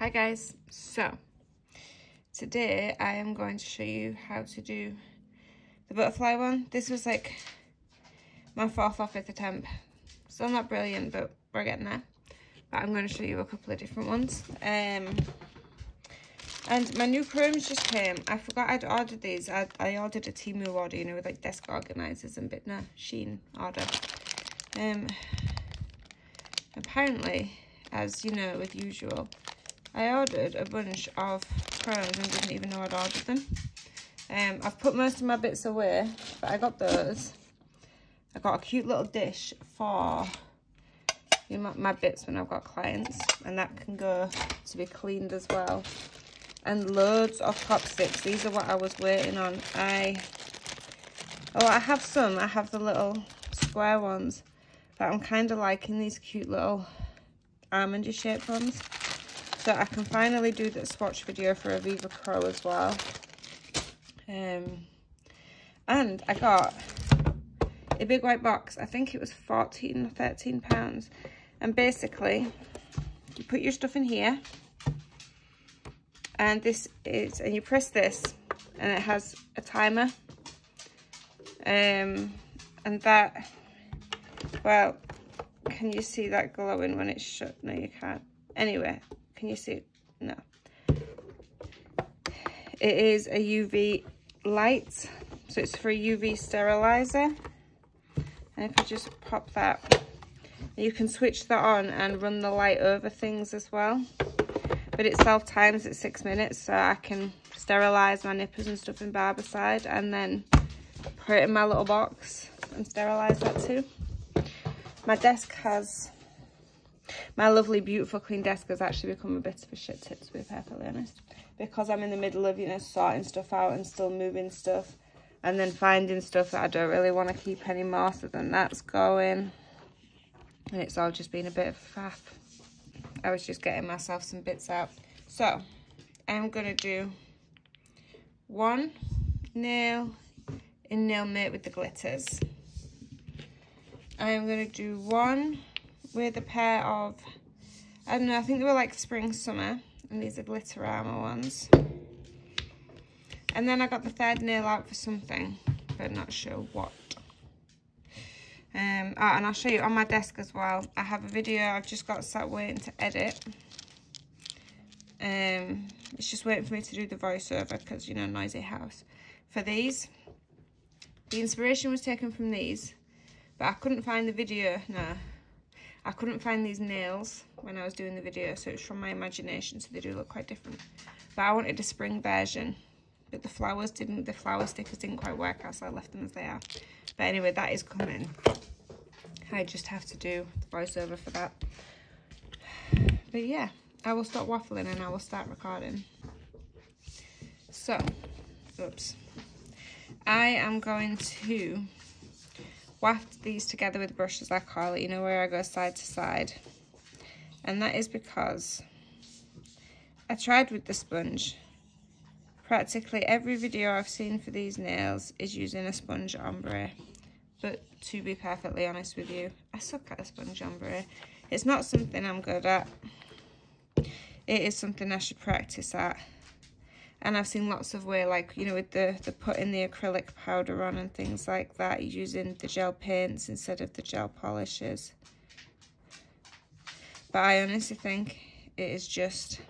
Hi guys, so today I am going to show you how to do the butterfly one. This was like my 4th or 5th attempt. Still not brilliant, but we're getting there. But I'm going to show you a couple of different ones. And my new chromes just came. I forgot I'd ordered these. I ordered a Temu order, you know, with like desk organisers and bit. No, Shein order. Apparently, as you know, with usual, I ordered a bunch of chromes and didn't even know I'd ordered them. I've put most of my bits away, but I got those. I got a cute little dish for my bits when I've got clients, and that can go to be cleaned as well. And loads of chopsticks. These are what I was waiting on. I have some. I have the little square ones, but I'm kind of liking these cute little almondy shaped ones. So I can finally do the swatch video for Aviva Crow as well. And I got a big white box. I think it was 14 or 13 pounds. And basically, you put your stuff in here. And you press this, and it has a timer. And that, well, can you see that glowing when it's shut? No, you can't. Anyway, can you see it? No. It is a UV light, so it's for a UV sterilizer. And if you just pop that, you can switch that on and run the light over things as well. But it self-times at 6 minutes, so I can sterilise my nippers and stuff in Barbicide and then put it in my little box and sterilise that too. My desk has, my lovely, beautiful, clean desk has actually become a bit of a shit tip, to be perfectly honest. Because I'm in the middle of, you know, sorting stuff out and still moving stuff. And then finding stuff that I don't really want to keep anymore, so then that's going. And it's all just been a bit of a faff. I was just getting myself some bits out. So, I'm going to do one nail in Nail Mate with the glitters. I'm going to do one with a pair of, I don't know, I think they were like spring summer, and these are glitter armor ones. And then I got the 3rd nail out for something, but not sure what. And I'll show you on my desk as well. I have a video I've just got sat waiting to edit. It's just waiting for me to do the voiceover because, you know, noisy house. For these, the inspiration was taken from these, but I couldn't find the video. No, I couldn't find these nails when I was doing the video, so it's from my imagination, so they do look quite different. But I wanted a spring version, but the flower stickers didn't quite work out, so I left them as they are. But anyway, that is coming. I just have to do the voiceover for that. But yeah, I will stop waffling and I will start recording. So, oops. I am going to waft these together with brushes, I call it, you know, where I go side to side. And that is because I tried with the sponge. Practically every video I've seen for these nails is using a sponge ombre. But to be perfectly honest with you, I suck at a sponge ombre. It's not something I'm good at. It is something I should practice at. And I've seen lots of ways, like, you know, with the putting the acrylic powder on and things like that, using the gel paints instead of the gel polishes. But I honestly think it is just,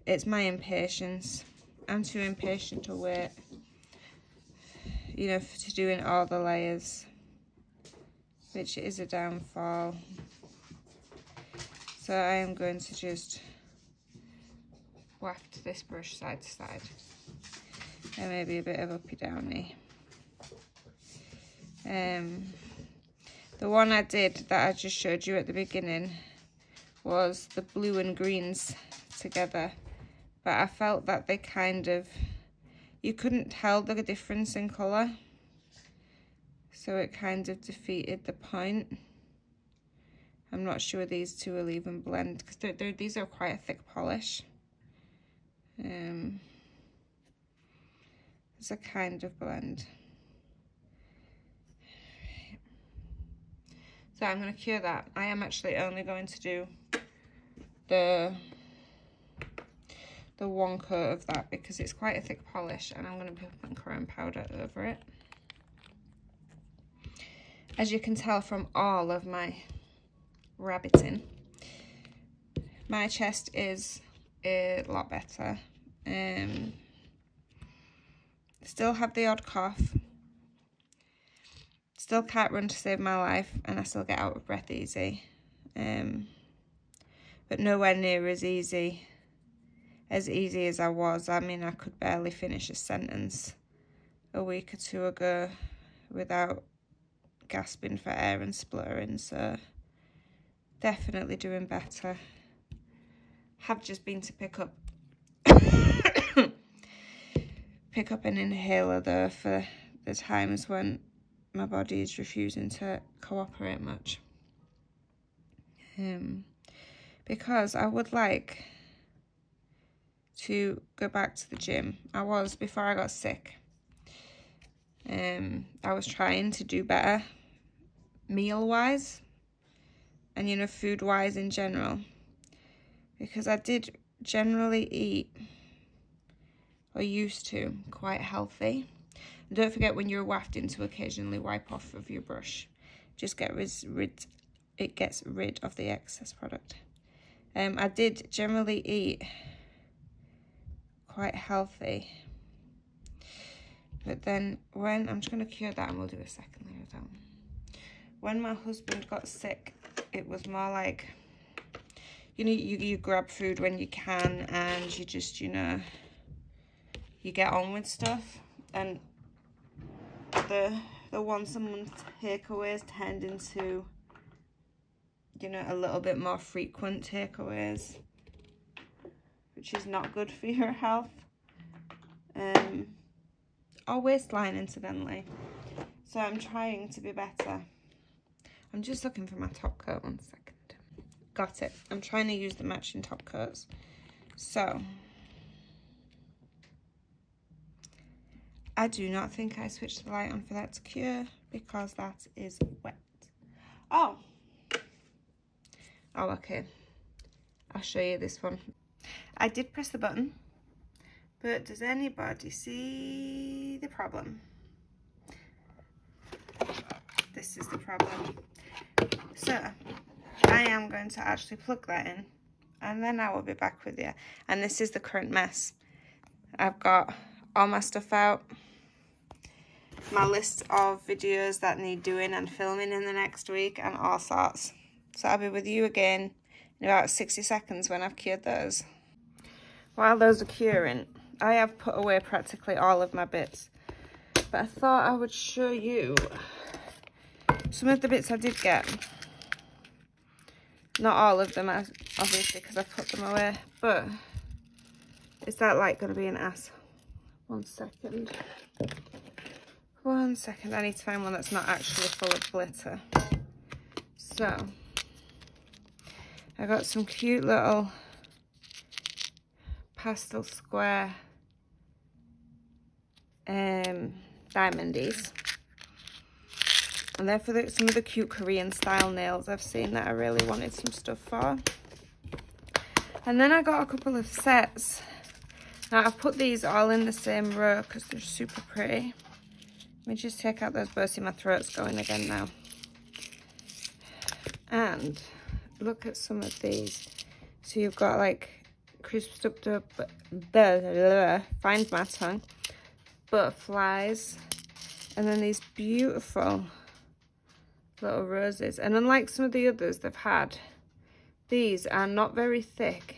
it's my impatience. I'm too impatient to wait, you know, to doing all the layers, which is a downfall. So I am going to just waft this brush side to side, and maybe a bit of uppy downy. The one I did that I just showed you at the beginning was the blue and greens together, but I felt that they kind of, you couldn't tell the difference in colour, so it kind of defeated the point. I'm not sure these two will even blend because these are quite a thick polish. It's a kind of blend. So I'm going to cure that. I am actually only going to do the one coat of that because it's quite a thick polish, and I'm going to be putting chrome powder over it. As you can tell from all of my rabbiting, my chest is a lot better. Still have the odd cough, still can't run to save my life, and I still get out of breath easy, but nowhere near as easy as I was. I mean, I could barely finish a sentence a week or two ago without gasping for air and spluttering, so definitely doing better. Have just been to pick up an inhaler though for the times when my body is refusing to cooperate much, because I would like to go back to the gym. I was before I got sick. I was trying to do better meal wise and, you know, food wise in general, because I did generally eat, or used to, quite healthy. And don't forget, when you're wafting, to occasionally wipe off of your brush. Just it gets rid of the excess product. I did generally eat quite healthy, but then when I'm just going to cure that, and we'll do a second layer down. When my husband got sick, it was more like, you know, you grab food when you can, and you just, you know, you get on with stuff. And the once a month takeaways turned into, you know, a little bit more frequent takeaways, which is not good for your health, or waistline incidentally. So I'm trying to be better. I'm just looking for my top coat, 1 second. Got it. I'm trying to use the matching top coats. So I do not think I switched the light on for that to cure, because that is wet. Oh, okay. I'll show you this one. I did press the button, but does anybody see the problem? This is the problem. So I am going to actually plug that in, and then I will be back with you. And this is the current mess. I've got all my stuff out, my list of videos that need doing and filming in the next week, and all sorts. So I'll be with you again in about 60 seconds when I've cured those. While those are curing, I have put away practically all of my bits, but I thought I would show you some of the bits I did get. Not all of them, obviously, because I put them away, but is that light going to be an ass? 1 second. 1 second, I need to find one that's not actually full of glitter. So I got some cute little pastel square diamondies, and they're for some of the cute Korean style nails I've seen that I really wanted some stuff for. And then I got a couple of sets. Now I've put these all in the same row because they're super pretty. Let me just take out those bows. See, my throat's going again now. And look at some of these. So you've got like crisped up, find my tongue, butterflies, and then these beautiful little roses. And unlike some of the others they've had, these are not very thick,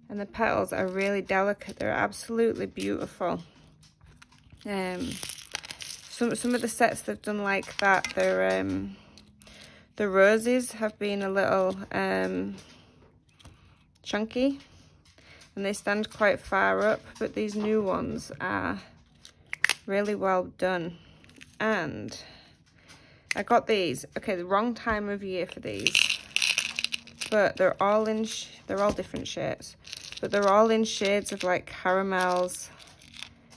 and the petals are really delicate. They're absolutely beautiful. Some of the sets they've done like that, they're the roses have been a little chunky, and they stand quite far up, but these new ones are really well done. And I got these, okay, the wrong time of year for these, but they're all different shades, but they're all in shades of like caramels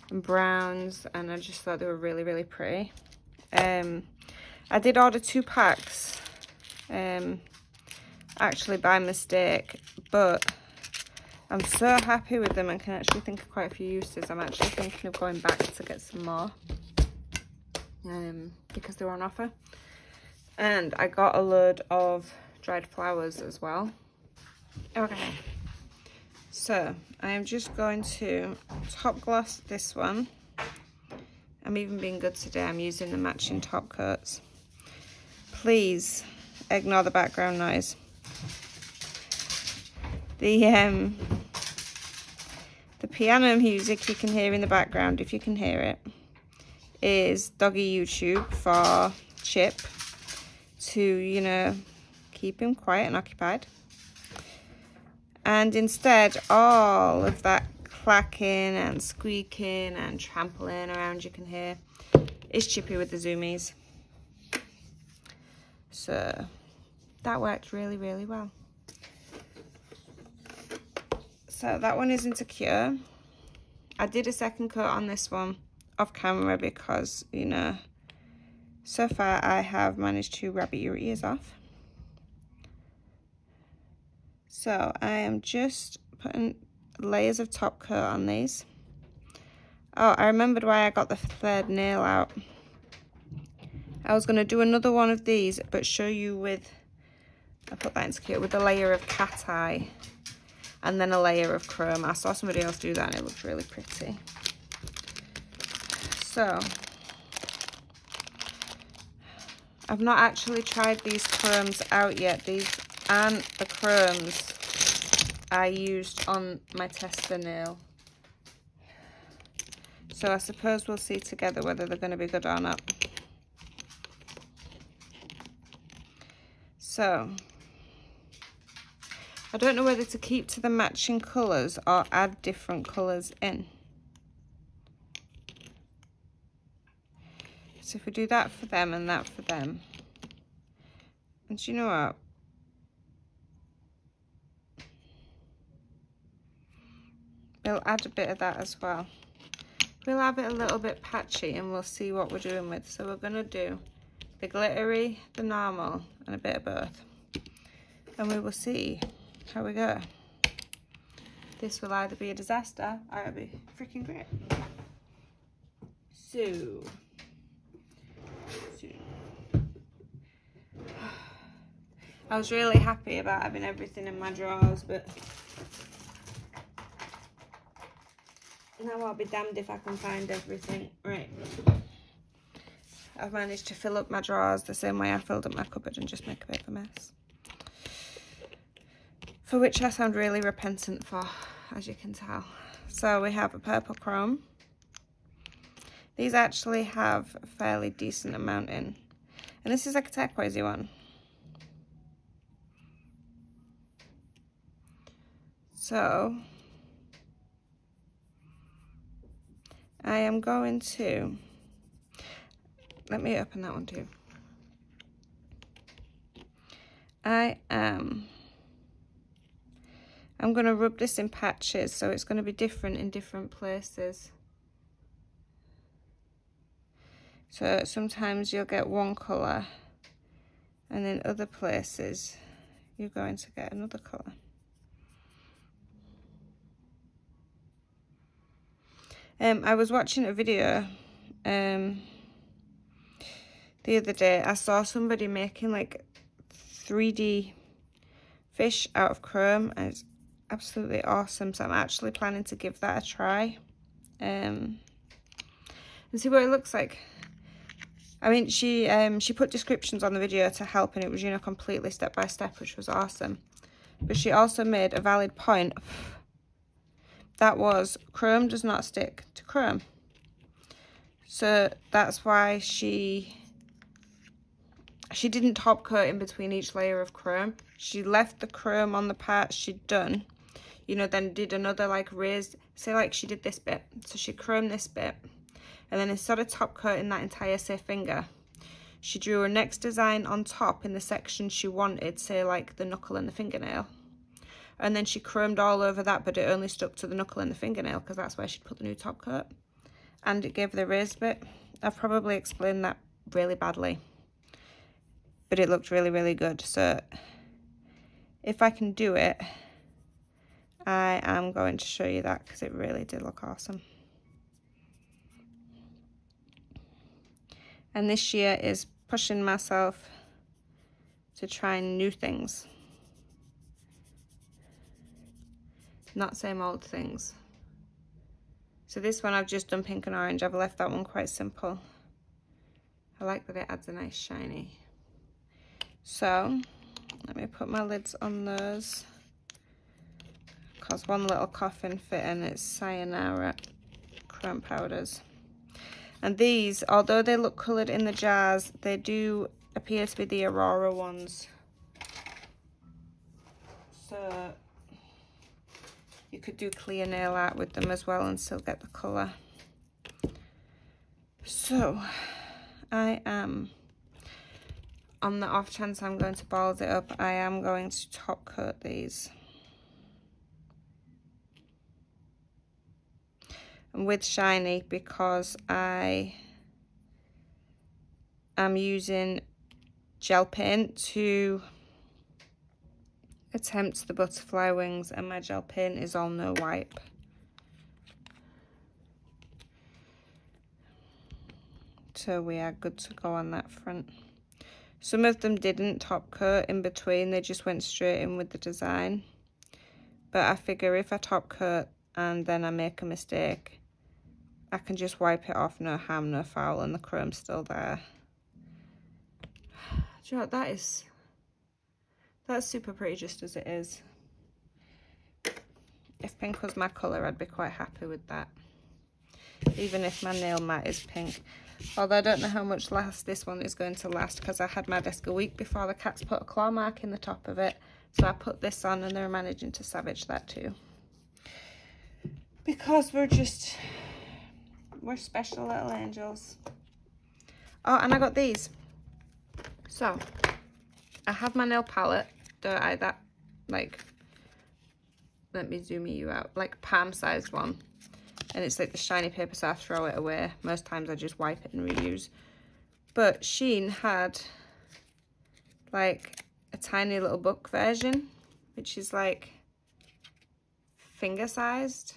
and browns, and I just thought they were really, really pretty. I did order 2 packs. I actually by mistake, but I'm so happy with them and can actually think of quite a few uses. I'm actually thinking of going back to get some more because they were on offer. And I got a load of dried flowers as well. Okay, so I am just going to top gloss this one. I'm even being good today. I'm using the matching top coats. Please ignore the background noise. The piano music you can hear in the background, if you can hear it, is doggy YouTube for Chip to, you know, keep him quiet and occupied. And instead, all of that clacking and squeaking and trampling around you can hear is Chippy with the zoomies. So that worked really, really well. So that one is insecure. I did a second coat on this one off camera because, you know, so far I have managed to rabbit your ears off. So I am just putting layers of top coat on these. Oh, I remembered why I got the third nail out. I was going to do another one of these, but show you with, I put that insecure, with a layer of cat eye and then a layer of chrome. I saw somebody else do that and it looked really pretty. So I've not actually tried these chromes out yet. These aren't the chromes I used on my tester nail. So I suppose we'll see together whether they're going to be good or not. So I don't know whether to keep to the matching colours or add different colours in. So if we do that for them and that for them. And do you know what? We'll add a bit of that as well. We'll have it a little bit patchy and we'll see what we're doing with. So we're going to do the glittery, the normal, and a bit of both. And we will see how we go. This will either be a disaster or it'll be freaking great. So I was really happy about having everything in my drawers, but now I'll be damned if I can find everything. Right. I've managed to fill up my drawers the same way I filled up my cupboard and just make a bit of a mess. For which I sound really repentant for, as you can tell. So we have a purple chrome. These actually have a fairly decent amount in. And this is like a turquoisey one. So I am going to, let me open that one too. I'm going to rub this in patches, so it's going to be different in different places. So sometimes you'll get one colour and in other places you're going to get another colour. I was watching a video the other day. I saw somebody making like 3D fish out of chrome and it's absolutely awesome. So I'm actually planning to give that a try and see what it looks like. I mean, she put descriptions on the video to help, and it was, you know, completely step by step, which was awesome. But she also made a valid point. That was, chrome does not stick to chrome. So that's why she didn't top coat in between each layer of chrome. She left the chrome on the part she'd done, you know, then did another like raised, say like she did this bit. So she chromed this bit. And then instead of top coating that entire, say, finger, she drew her next design on top in the section she wanted, say like the knuckle and the fingernail. And then she chromed all over that, but it only stuck to the knuckle and the fingernail because that's where she'd put the new top coat. And it gave the raised bit. I've probably explained that really badly, but it looked really, really good. So if I can do it, I am going to show you that because it really did look awesome. And this year is pushing myself to try new things. Not same old things. So this one I've just done pink and orange. I've left that one quite simple. I like that it adds a nice shiny. So let me put my lids on those, because one little coffin fit and it's sayonara chrome powders. And these, although they look coloured in the jars, they do appear to be the Aurora ones. So you could do clear nail art with them as well and still get the colour. So I am, on the off chance I'm going to bald it up, I am going to top coat these. And with shiny, because I am using gel paint to attempt the butterfly wings, and my gel paint is all no wipe. So we are good to go on that front. Some of them didn't top coat in between, they just went straight in with the design. But I figure if I top coat and then I make a mistake, I can just wipe it off, no harm, no foul, and the chrome's still there. Do you know what, that's super pretty just as it is. If pink was my colour, I'd be quite happy with that. Even if my nail mat is pink. Although I don't know how much last this one is going to last, because I had my desk a week before the cats put a claw mark in the top of it. So I put this on and they're managing to savage that too. Because we're special little angels. Oh, and I got these. So I have my nail palette, like, let me zoom you out, like palm sized one. And it's like the shiny paper, so I throw it away. Most times I just wipe it and reuse. But Shein had like a tiny little book version, which is like finger sized.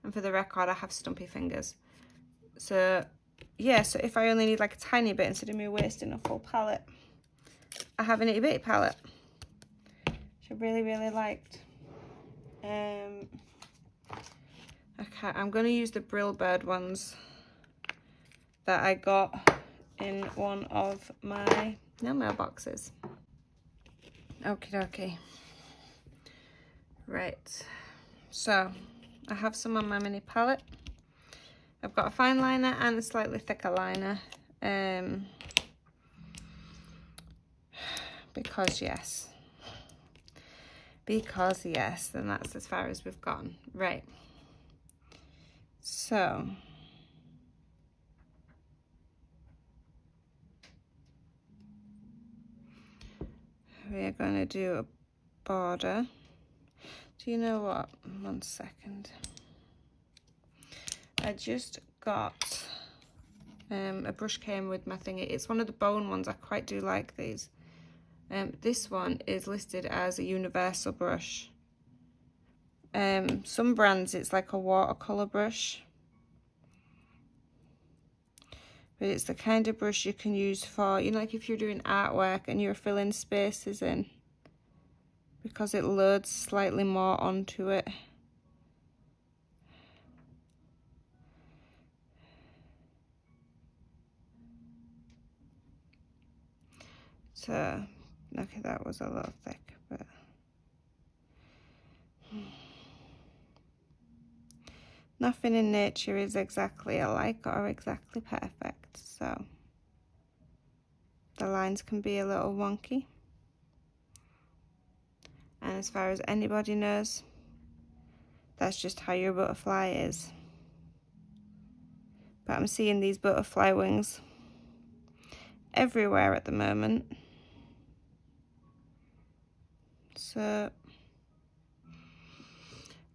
And for the record, I have stumpy fingers. So yeah, so if I only need like a tiny bit instead of me wasting a full palette, I have an itty bitty palette, which I really, really liked. Okay, I'm going to use the Brill Bird ones that I got in one of my nail mail boxes. Okie dokie. Right, so I have some on my mini palette. I've got a fine liner and a slightly thicker liner. Because yes, then that's as far as we've gone. Right. So we are going to do a border. Do you know what? 1 second. I just got a brush came with my thingy. It's one of the bone ones. I quite do like these. This one is listed as a universal brush. Some brands it's like a watercolor brush, but it's the kind of brush you can use for, you know, like if you're doing artwork and you're filling spaces in, because it loads slightly more onto it. So okay, that was a little thick, but nothing in nature is exactly alike or exactly perfect, so the lines can be a little wonky. And as far as anybody knows, that's just how your butterfly is. But I'm seeing these butterfly wings everywhere at the moment. So,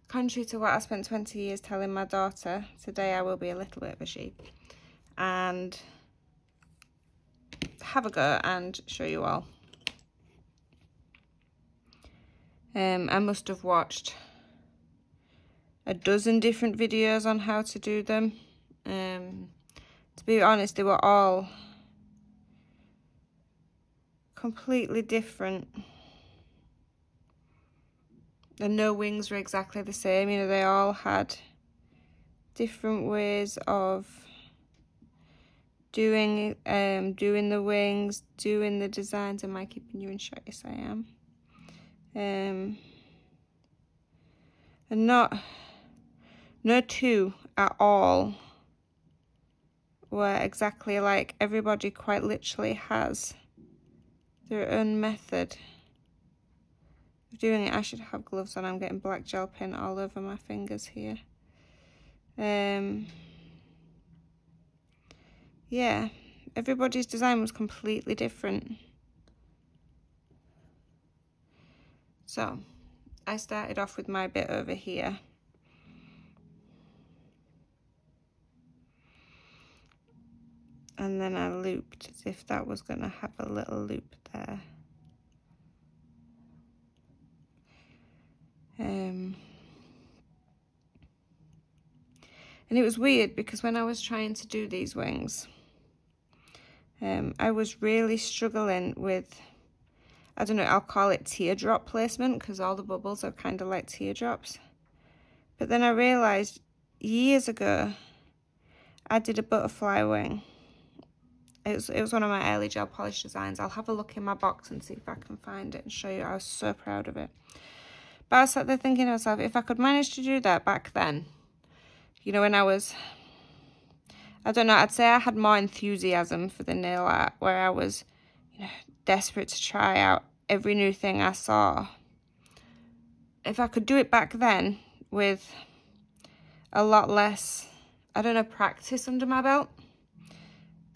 contrary to what I spent 20 years telling my daughter, today I will be a little bit of a sheep and have a go and show you all. I must have watched a dozen different videos on how to do them. To be honest, they were all completely different. And no wings were exactly the same, you know, they all had different ways of doing the wings, doing the designs. Am I keeping you in shot? Yes, I am. And no two at all were exactly like. Everybody quite literally has their own method of doing it. I should have gloves on. I'm getting black gel paint all over my fingers here. Yeah, everybody's design was completely different. So I started off with my bit over here. And then I looped as if that was going to have a little loop there. And it was weird because when I was trying to do these wings, I was really struggling with, I don't know, I'll call it teardrop placement because all the bubbles are kind of like teardrops. But then I realised years ago, I did a butterfly wing. It was one of my early gel polish designs. I'll have a look in my box and see if I can find it and show you. I was so proud of it. But I was sat there thinking to myself, if I could manage to do that back then, you know, when I was, I don't know, I'd say I had more enthusiasm for the nail art, where I was, you know, desperate to try out every new thing I saw. If I could do it back then with a lot less, I don't know, practice under my belt,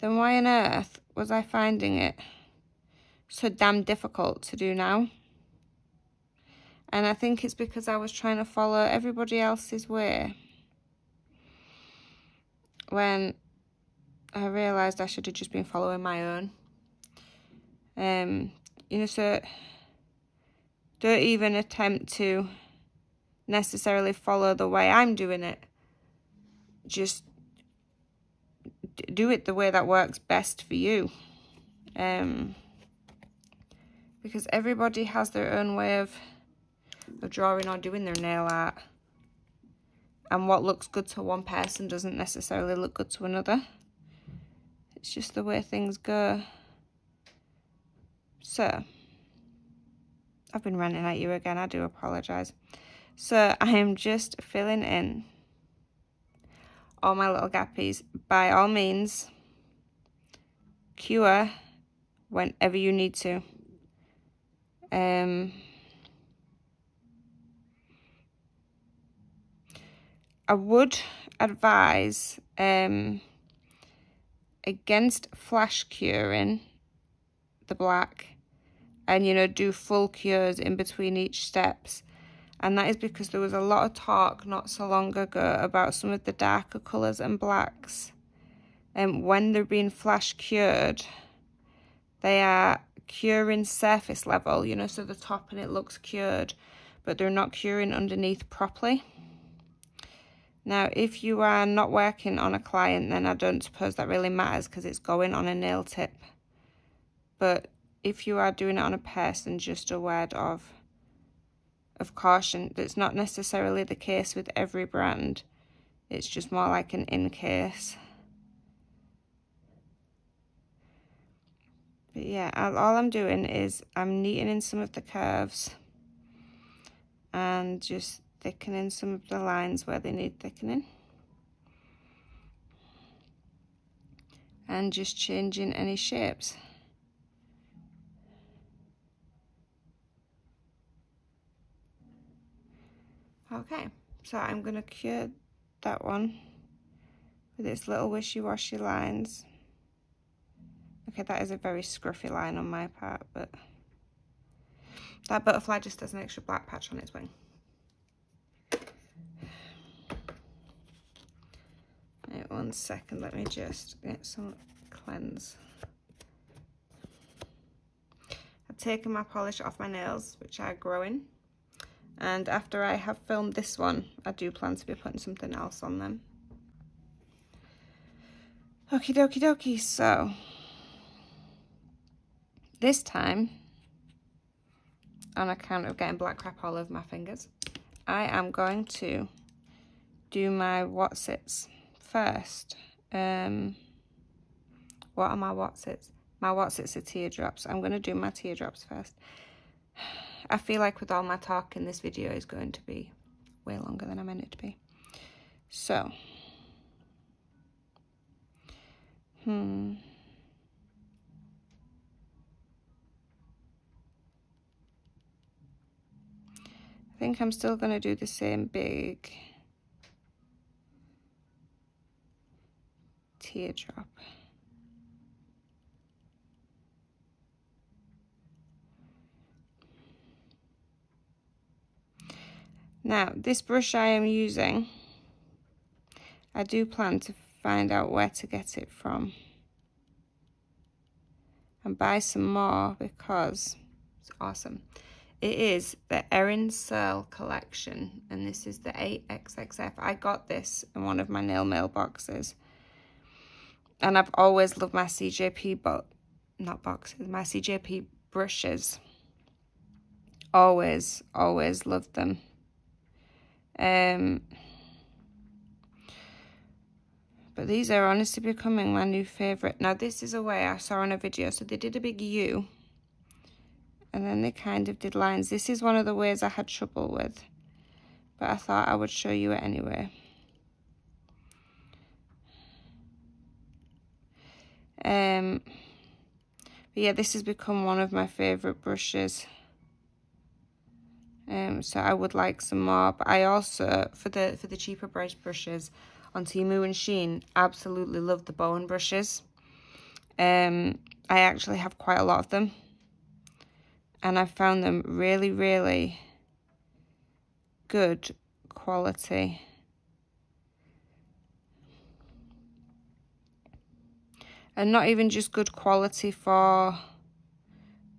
then why on earth was I finding it so damn difficult to do now? And I think it's because I was trying to follow everybody else's way, when I realised I should have just been following my own. You know, so don't even attempt to necessarily follow the way I'm doing it. Just do it the way that works best for you. Because everybody has their own way of drawing or doing their nail art. And what looks good to one person doesn't necessarily look good to another. It's just the way things go. So, I've been ranting at you again, I do apologise. So, I am just filling in all my little gappies. By all means, cure whenever you need to. I would advise against flash curing the black, and, you know, do full cures in between each steps. And that is because there was a lot of talk not so long ago about some of the darker colours and blacks, and when they're being flash cured, they are curing surface level, you know, so the top and it looks cured, but they're not curing underneath properly. Now, if you are not working on a client, then I don't suppose that really matters because it's going on a nail tip. But if you are doing it on a person, just a word of caution. That's not necessarily the case with every brand. It's just more like an in case. But yeah, all I'm doing is I'm neatening in some of the curves and just thickening some of the lines where they need thickening, and just changing any shapes. Okay, so I'm going to cure that one with its little wishy-washy lines. Okay, that is a very scruffy line on my part, but that butterfly just has an extra black patch on its wing. Right, 1 second, let me just get some cleanse. I've taken my polish off my nails, which are growing. And after I have filmed this one, I do plan to be putting something else on them. Okie dokie dokie, so this time, on account of getting black crap all over my fingers, I am going to do my Watsits first. What are my Watsits? My Watsits are teardrops. I'm going to do my teardrops first. I feel like with all my talking, this video is going to be way longer than I meant it to be. So, I think I'm still going to do the same big teardrop. Now, this brush I am using, I do plan to find out where to get it from and buy some more because it's awesome. It is the Erin Searle collection, and this is the 8XXF. I got this in one of my nail mail boxes, and I've always loved my CJP, my CJP brushes. Always loved them. But these are honestly becoming my new favourite. Now, this is a way I saw on a video. So they did a big U, and then they kind of did lines. This is one of the ways I had trouble with, but I thought I would show you it anyway. But yeah, this has become one of my favourite brushes. So I would like some more, but I also, for the cheaper price brushes on Temu and Shein, absolutely love the Bowen brushes. I actually have quite a lot of them, and I found them really, really good quality. And not even just good quality for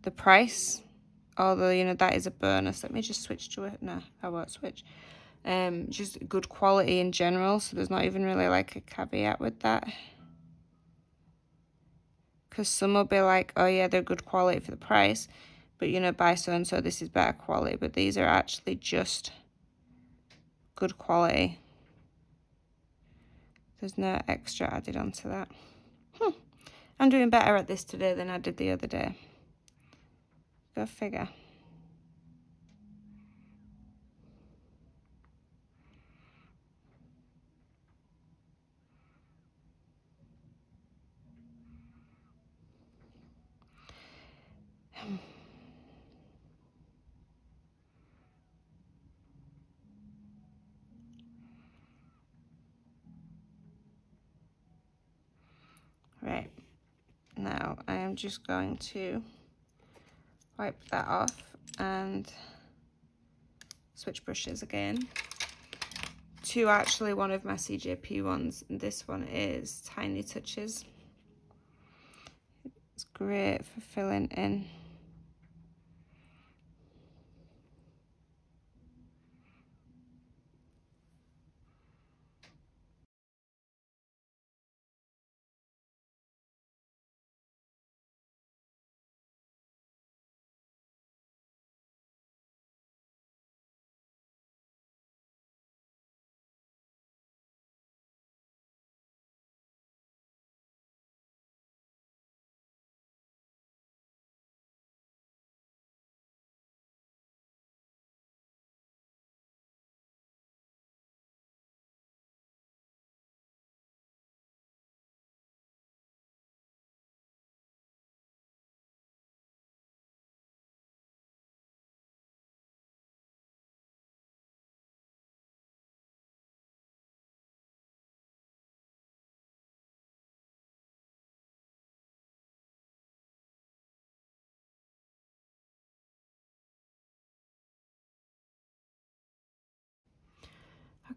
the price, although, you know, that is a bonus. Let me just switch to it. No, I won't switch. Just good quality in general, so there's not even really like a caveat with that. Because some will be like, oh yeah, they're good quality for the price, but you know, buy so-and-so, this is better quality. But these are actually just good quality. There's no extra added onto that. I'm doing better at this today than I did the other day. Go figure. Right, now I am just going to wipe that off and switch brushes again to actually one of my CJP ones. And this one is Tiny Touches. It's great for filling in.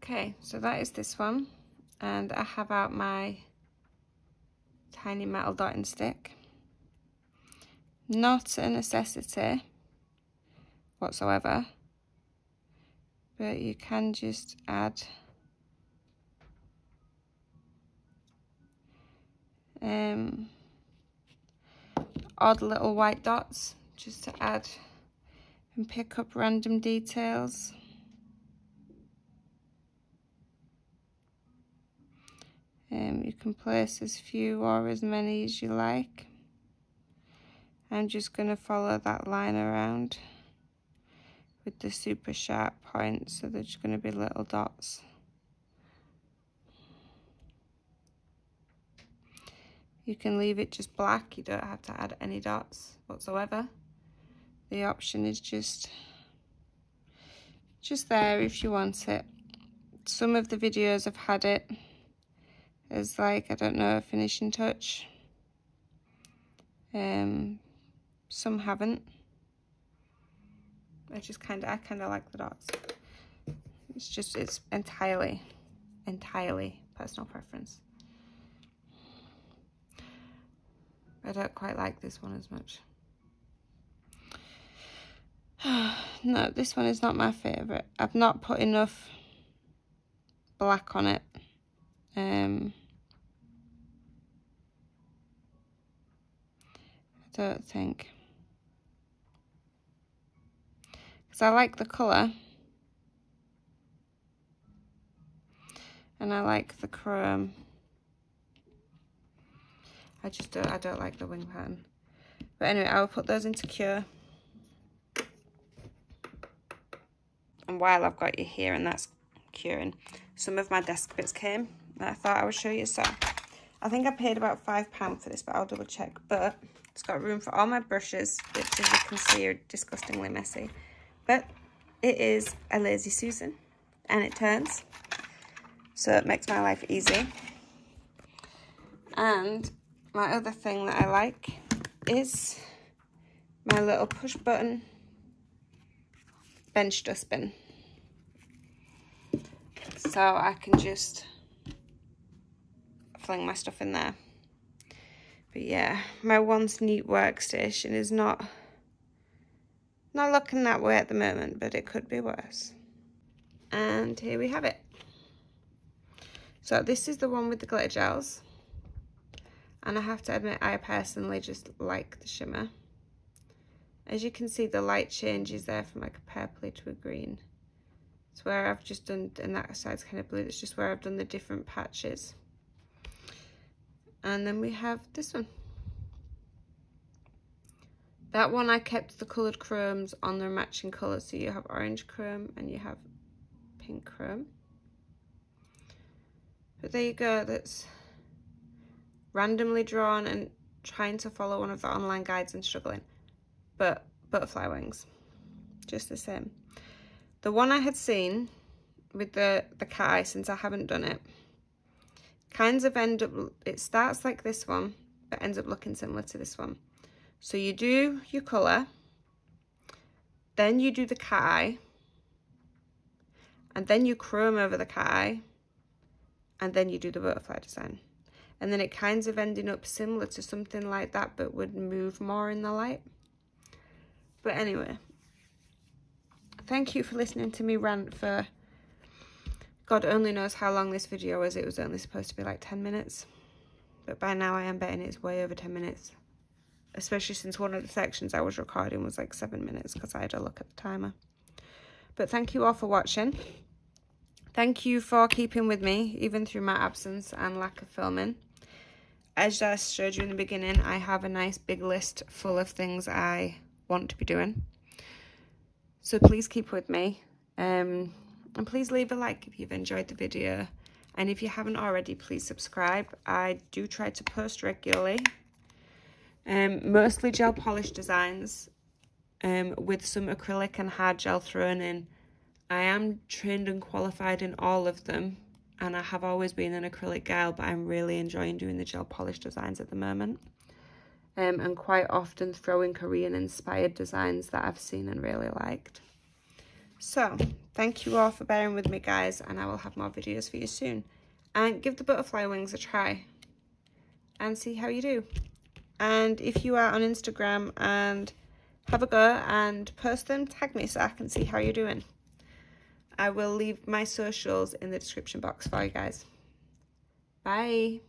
Okay, so that is this one, and I have out my tiny metal dotting stick. Not a necessity whatsoever, but you can just add odd little white dots just to add and pick up random details. You can place as few or as many as you like. I'm just going to follow that line around with the super sharp point, so there's going to be little dots. You can leave it just black, you don't have to add any dots whatsoever. The option is just there if you want it. Some of the videos have had it as like, I don't know, a finishing touch. Some haven't. I kind of like the dots. It's entirely personal preference. I don't quite like this one as much. No, this one is not my favourite. I've not put enough black on it. I don't think. Because I like the colour. And I like the chrome. I don't like the wing pattern. But anyway, I will put those into cure. And while I've got you here and that's curing, some of my desk bits came that I thought I would show you. So I think I paid about £5 for this, but I'll double check. But it's got room for all my brushes, which as you can see are disgustingly messy. But it is a Lazy Susan and it turns. So it makes my life easy. And my other thing that I like is my little push button bench dustbin. So I can just fling my stuff in there. But yeah, my once neat workstation is not looking that way at the moment, but it could be worse. And here we have it. So this is the one with the glitter gels. And I have to admit, I personally just like the shimmer. As you can see, the light changes there from like a purpley to a green. It's where I've just done, and that side's kind of blue, it's just where I've done the different patches. And then we have this one. That one I kept the coloured chromes on their matching colours. So you have orange chrome and you have pink chrome. But there you go, that's randomly drawn and trying to follow one of the online guides and struggling. But butterfly wings, just the same. The one I had seen with the cat eye, since I haven't done it, kinds of end up, it starts like this one, but ends up looking similar to this one. So you do your colour, then you do the cat eye, and then you chrome over the cat eye, and then you do the butterfly design. And then it kinds of ending up similar to something like that, but would move more in the light. But anyway, thank you for listening to me rant for God only knows how long this video was. It was only supposed to be like 10 minutes. But by now I am betting it's way over 10 minutes. Especially since one of the sections I was recording was like 7 minutes because I had a look at the timer. But thank you all for watching. Thank you for keeping with me, even through my absence and lack of filming. As I showed you in the beginning, I have a nice big list full of things I want to be doing. So please keep with me. And please leave a like if you've enjoyed the video. And if you haven't already, please subscribe. I do try to post regularly. Mostly gel polish designs with some acrylic and hard gel thrown in. I am trained and qualified in all of them, and I have always been an acrylic girl, but I'm really enjoying doing the gel polish designs at the moment. And quite often throwing Korean inspired designs that I've seen and really liked. So thank you all for bearing with me, guys, and I will have more videos for you soon. And give the butterfly wings a try and see how you do. And if you are on Instagram and have a go and post them, tag me so I can see how you're doing. I will leave my socials in the description box for you guys. Bye.